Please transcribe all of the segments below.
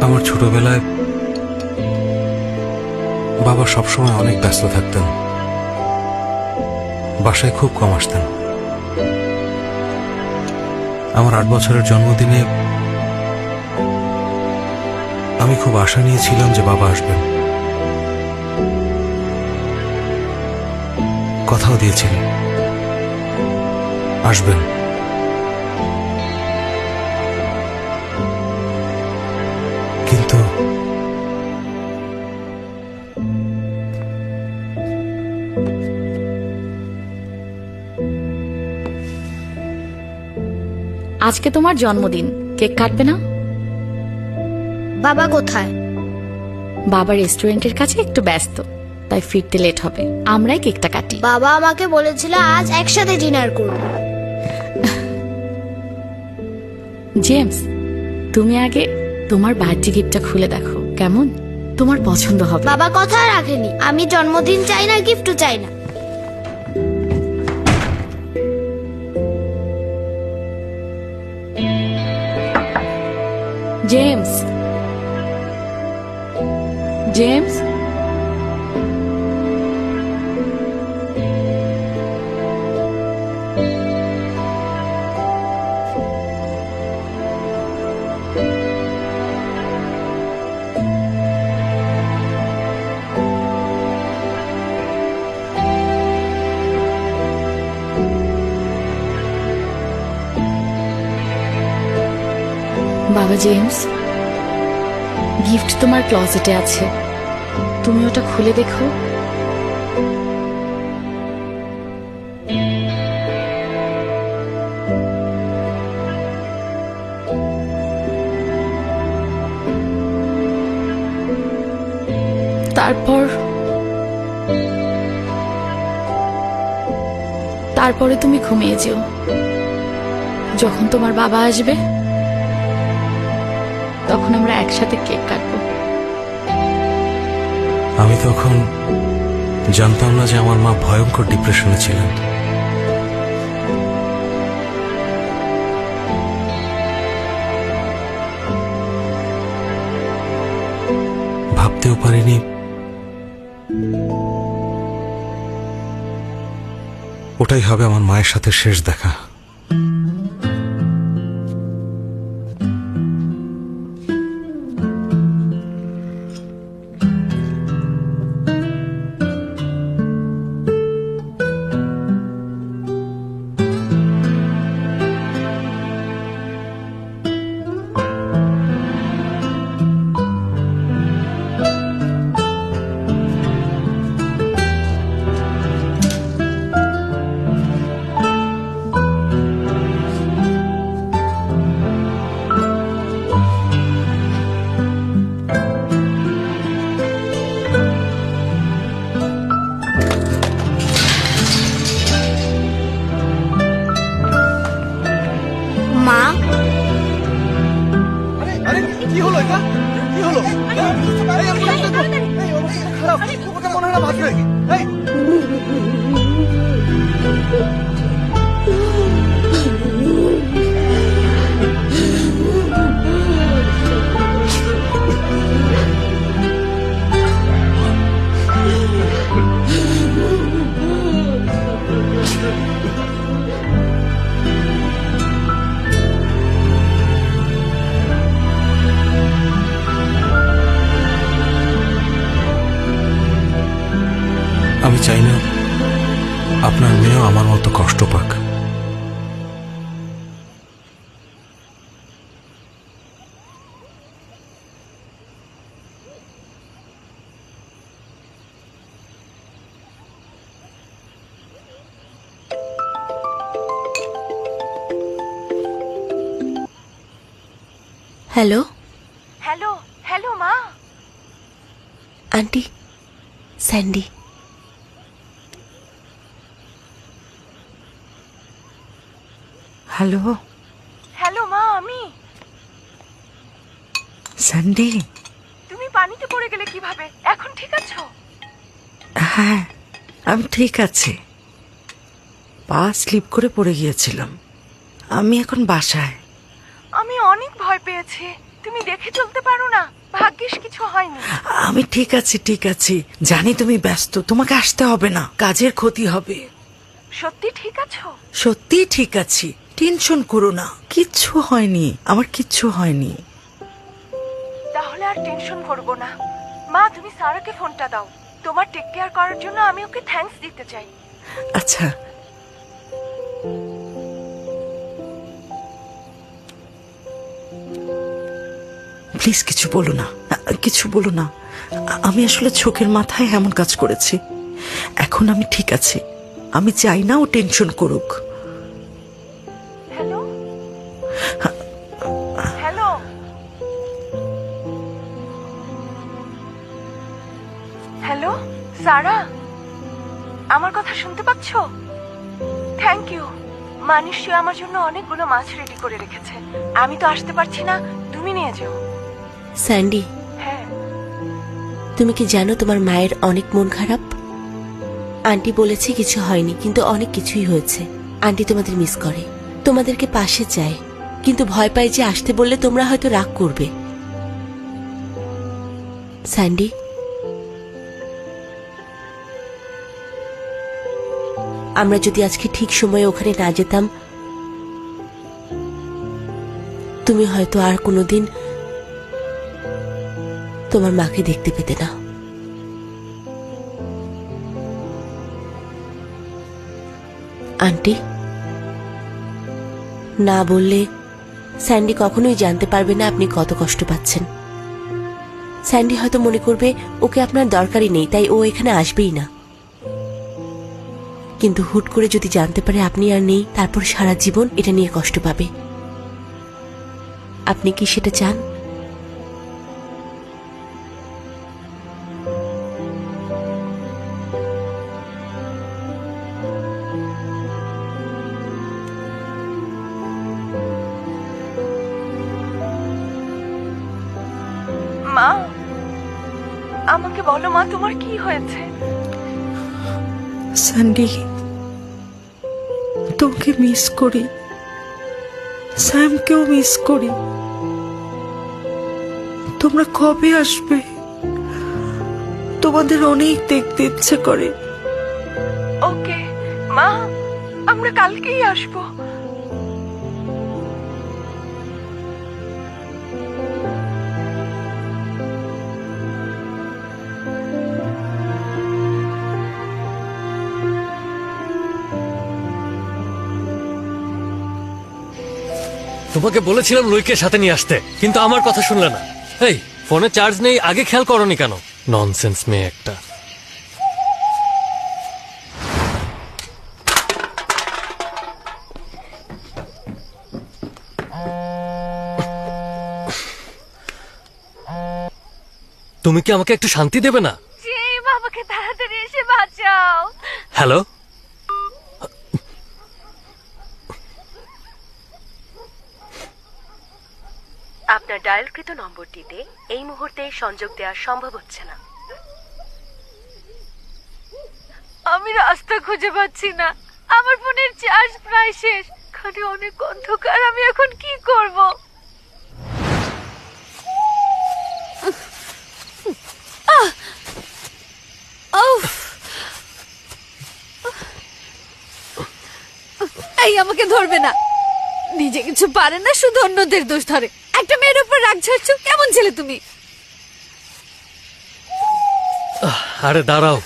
আমার ছোটবেলায় বাবা সবসময় অনেক ব্যস্ত থাকতেন, বাসায় খুব কম আসতেন। আমার 8 বছরের জন্মদিনে আমি খুব আশা নিয়েছিলাম যে বাবা আসবেন, কথাও দিয়েছিলেন আসবেন। কিন্তু আজকে তোমার জন্মদিন, কেক কাটবে না? বাবা কোথায়? বাবা রেস্টুরেন্টের কাছে একটু ব্যস্ত, তাই ফিরতে লেট হবে। আমরাই কেকটা কাটি। বাবা আমাকে বলেছিল আজ একসাথে ডিনার করব। জেমস, তুমি আগে তোমার বার্থডে গিফটটা খুলে দেখো, কেমন? তোমার পছন্দ হবে। বাবা কথা রাখেনি, আমি জন্মদিন চাই না, গিফটও চাই না। জেমস, জেমস, বাবা জেমস, গিফট তোমার ক্লজেটে আছে, তুমি ওটা খুলে দেখো। তারপরে তুমি ঘুমিয়ে যেও। যখন তোমার বাবা আসবে তখন আমরা একসাথে কেক কাটবো। আমি তখন জানতাম না যে আমার মা ভয়ঙ্কর ডিপ্রেশনে ছিলেন। ভাবতেও পারিনি ওটাই হবে আমার মায়ের সাথে শেষ দেখা। মা, কি হলো এটা? কি হলো? খারাপ, ওকে মনে হয় না বাঁচবে। আমি চাই না আপনার মেয়েও আমার মতো কষ্ট পাক। হ্যালো হ্যালো হ্যালো মা। Aunty, Sandy. হ্যালো হ্যালো মা, আমি। স্যান্ডি। তুমি পানিতে পড়ে গেলে কিভাবে? এখন ঠিক আছো? হ্যাঁ, আমি ঠিক আছি। পা স্লিপ করে পড়ে গিয়েছিলাম। আমি এখন বাসায়। আমি অনেক ভয় পেয়েছি। তুমি দেখে চলতে পারো না? ভাগ্যিস কিছু হয়নি। আমি ঠিক আছি, ঠিক আছি। জানি তুমি ব্যস্ত, তোমাকে আসতে হবে না, কাজের ক্ষতি হবে। সত্যি ঠিক আছো? সত্যি ঠিক আছি, টেনশন করো না, কিচ্ছু হয়নি, আমার কিচ্ছু হয়নি। তাহলে আর টেনশন করবো না। মা, তুমি সারাকে ফোনটা দাও। তোমার টেক কেয়ার করার জন্য আমি ওকে থ্যাঙ্কস দিতে চাই। আচ্ছা, প্লিজ কিছু বলো না, কিছু বলো না। আমি আসলে চোখের মাথায় এমন কাজ করেছি। এখন আমি ঠিক আছি, আমি চাই না ও টেনশন করুক। হ্যালো হ্যালো, হ্যালো সারা, আমার কথা শুনতে পাচ্ছ? Thank you. মা নিশ্চয়ই আমার জন্য অনেকগুলো মাছ রেডি করে রেখেছে। আমি তো আসতে পারছি না, তুমি নিয়ে যেও। স্যান্ডি, হ্যাঁ। তুমি কি জানো তোমার মায়ের অনেক মন খারাপ? আন্টি বলেছে কিছু হয়নি, কিন্তু অনেক কিছুই হয়েছে। আন্টি তোমাদের মিস করে, তোমাদেরকে পাশে চায়, কিন্তু ভয় পায় যে আসতে বললে তোমরা হয়তো রাগ করবে। স্যান্ডি, আমরা যদি আজকে ঠিক সময়ে ওখানে না যেতাম, তুমি হয়তো আর কোনোদিন তোমার মাকে দেখতে পেতে না। আন্টি, না বললে স্যান্ডি কখনোই জানতে পারবে না আপনি কত কষ্ট পাচ্ছেন। স্যান্ডি হয়তো মনে করবে ওকে আপনার দরকারই নেই, তাই ও এখানে আসবেই না। কিন্তু হুট করে যদি জানতে পারে আপনি আর নেই, তারপর সারা জীবন এটা নিয়ে কষ্ট পাবে। আপনি কি সেটা চান? মা, আমাকে বলো মা, তোমার কি হয়েছে? স্যান্ডি, তোকে মিস করি, স্যামকেও মিস করি। তোমরা কবে আসবে? তোমাদের অনেক দেখতে ইচ্ছে করে। ওকে মা, আমরা কালকেই আসবো। তোমাকে বলেছিলাম লুইকে সাথে নিয়ে আসতে, কিন্তু আমার কথা শুনলে না। এই, ফোনে চার্জ নেই, আগে খেয়াল করনি কেন? ননসেন্স মেয়ে একটা। তুমি কি আমাকে একটু শান্তি দেবে না? জি, বাবাকে তাড়াতাড়ি এসে বাঁচাও। হ্যালো, আপনার ডায়ালকৃত নম্বরটিতে এই মুহূর্তে সংযোগ দেওয়া সম্ভব হচ্ছে না। আমি রাস্তা খুঁজে পাচ্ছি না, আমার ফোনের চার্জ প্রায় শেষ, এখানে অনেক অন্ধকার, আমি এখন কি করব? এই আমাকে ধরবে না, নিজে কিছু পারে না, শুধু অন্যদের দোষ ধরে। একটা মেয়ের উপর রাগ ঝাড়ছো, কেমন ছেলে তুমি? আরে দাঁড়াও,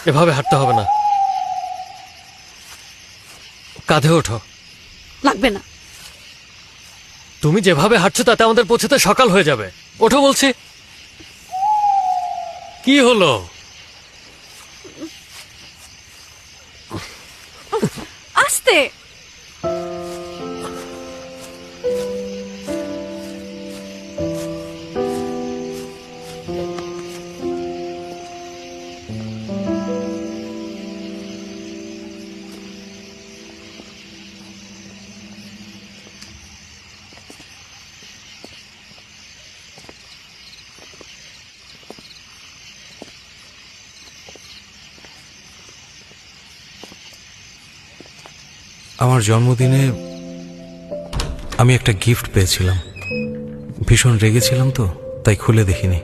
এভাবে হাঁটতে হবে না, কাঁধে ওঠো। লাগবে না। তুমি যেভাবে হাঁটছো তাতে আমাদের পৌঁছতে সকাল হয়ে যাবে। ওঠো বলছি। কি হলো? আস্তে। আমার জন্মদিনে আমি একটা গিফট পেয়েছিলাম। ভীষণ রেগেছিলাম তো, তাই খুলে দেখিনি।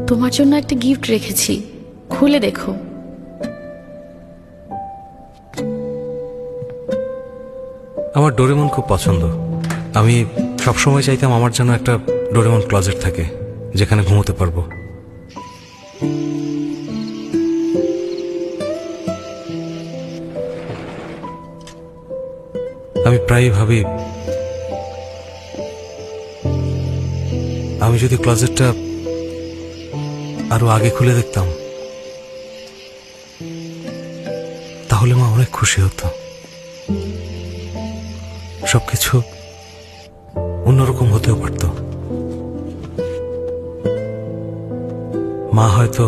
তোমার জন্য একটা গিফট রেখেছি, খুলে দেখো। আমার ডোরেমন খুব পছন্দ। আমি সবসময় চাইতাম আমার জন্য একটা ডোরেমন ক্লজেট থাকে, যেখানে ঘুমোতে পারবো। আমি প্রায়ই ভাবি, আমি যদি ক্লজেটটা আরো আগে খুলে দেখতাম, তাহলে মা অনেক খুশি হতো। সবকিছু অন্যরকম হতেও পারত। মা হয়তো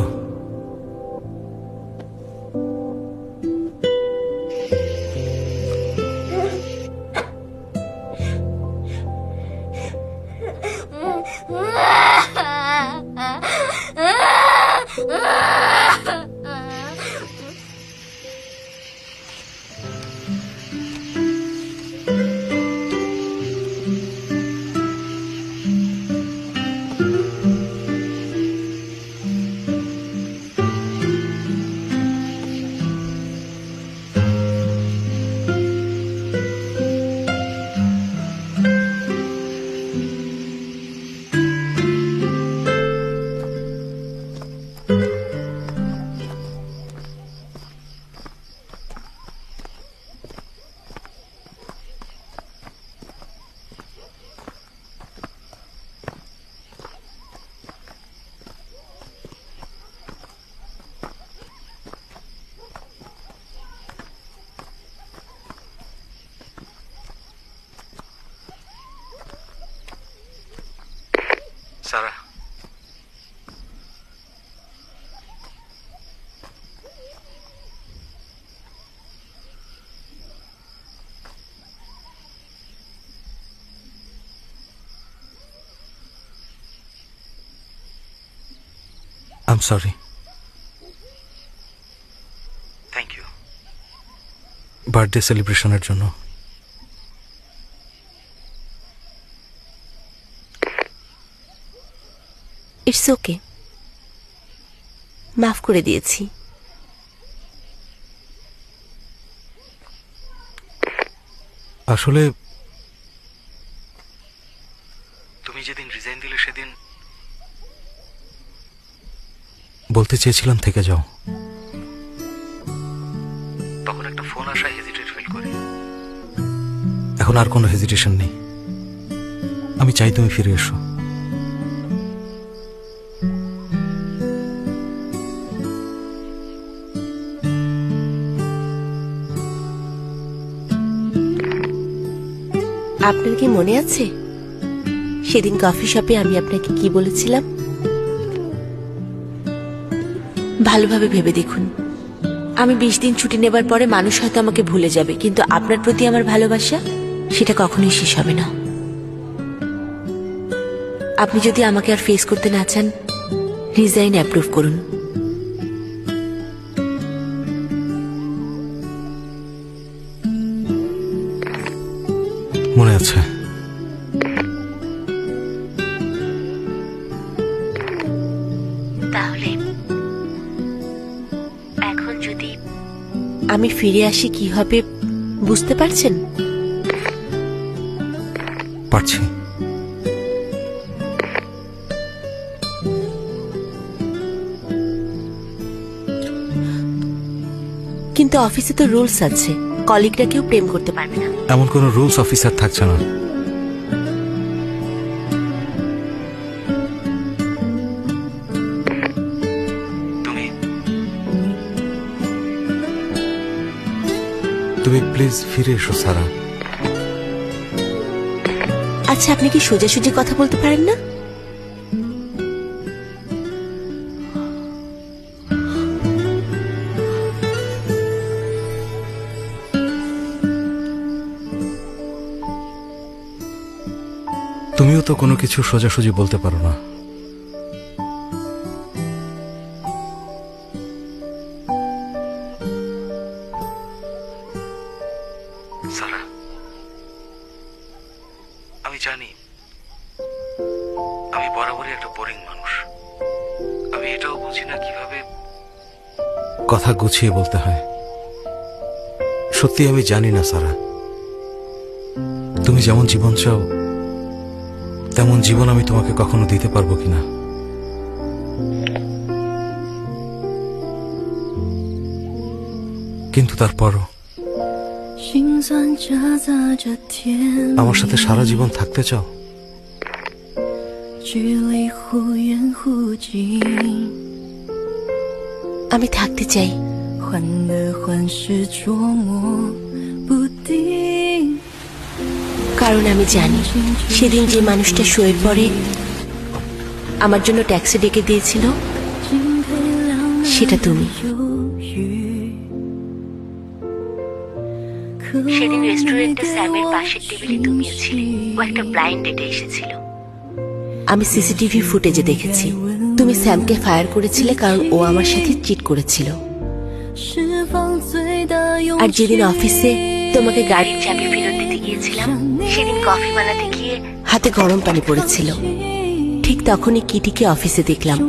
Sara, I am sorry. Thank you birthday সেলিব্রেশনের জন্য। ইটস ওকে, মাফ করে দিয়েছি। আসলে তুমি যেদিন রিজাইন দিলে সেদিন বলতে চেয়েছিলাম থেকে যাও। তখন একটা ফোন আসায় হেজিটেট ফিল করি। এখন আর কোনো হেজিটেশন নেই। আমি চাই তুমি ফিরে এসো। আপনার কি মনে আছে সেদিন কফি শপে আমি আপনাকে কি বলেছিলাম? ভালোভাবে ভেবে দেখুন, আমি 20 দিন ছুটি নেবার পরে মানুষ হয়তো আমাকে ভুলে যাবে, কিন্তু আপনার প্রতি আমার ভালোবাসা সেটা কখনোই শেষ হবে না। আপনি যদি আমাকে আর ফেস করতে না চান, রিজাইন অ্যাপ্রুভ করুন। মনে আছে। তাহলে এখন যদি আমি ফিরে আসি কি হবে বুঝতে পারছেন? পারছি। কিন্তু অফিসে তো রুলস আছে, কলিগরা কেউ প্রেম করতে পারবে না। এমন কোনো রুলস অফিসার থাকছে না। তুমি প্লিজ ফিরে এসো সারা। আচ্ছা, আপনি কি সোজাসুজি কথা বলতে পারেন না? তুমিও তো কোনো কিছু সোজাসুজি বলতে পারো না। সারা, আমি জানি আমি বরাবরই একটা বোরিং মানুষ। আমি এটাও বুঝি না কিভাবে কথা গুছিয়ে বলতে হয়। সত্যি আমি জানি না সারা, তুমি যেমন জীবন চাও তেমন জীবন আমি তোমাকে কখনো দিতে পারবো কিনা। কিন্তু তারপরও আমার সাথে সারা জীবন থাকতে চাও? আমি থাকতে চাই। কারণ আমি জানি সেদিন যে মানুষটা শুয়ে পড়ে আমার জন্য ট্যাক্সি ডেকে দিয়েছিল সেটা তুমি। সেদিন রেস্টুরেন্টে স্যামের পাশের টেবিলে তুমিও ছিলে। ও একটা ব্লাইন্ড ডেটে এসেছিল। আমি সিসিটিভি ফুটেজে দেখেছি তুমি স্যামকে ফায়ার করেছিলে কারণ ও আমার সাথে চিট করেছিল। আর যেদিন অফিসে তোমাকে গাড়ির চাবি ফেরত দিতে গিয়েছিলাম সেদিন কফি বানাতে গিয়ে হাতে গরম পানি পড়েছিল। ঠিক তখনই কিটিকে অফিসে দেখলাম,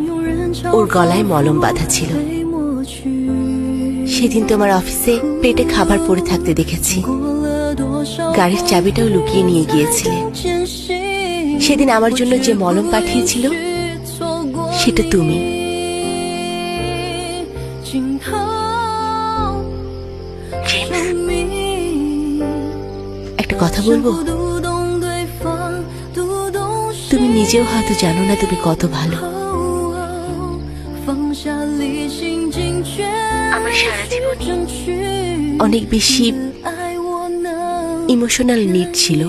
ওর গলায় মলম বাঁধা ছিল। সেদিন তোমার অফিসে পেটে খাবার পড়ে থাকতে দেখেছি। গাড়ির চাবিটাও লুকিয়ে নিয়ে গিয়েছিলে। সেদিন আমার জন্য যে মলম পাঠিয়েছিল সেটা তুমি। একটা কথা বলবো, তুমি নিজেও হয়তো জানো না তুমি কত ভালো। আমার সারা জীবনই অনেক বেশি ইমোশনাল নিড ছিল।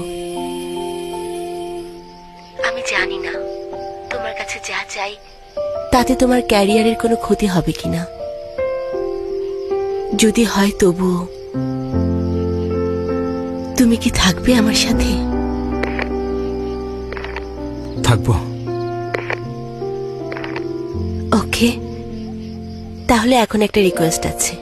আমি জানি না তোমার কাছে যা চাই তাতে তোমার ক্যারিয়ারের কোনো ক্ষতি হবে কিনা। যদি হয় তবুও তুমি কি থাকবে আমার সাথে? থাকবো। ওকে, তাহলে এখন একটা রিকোয়েস্ট আছে।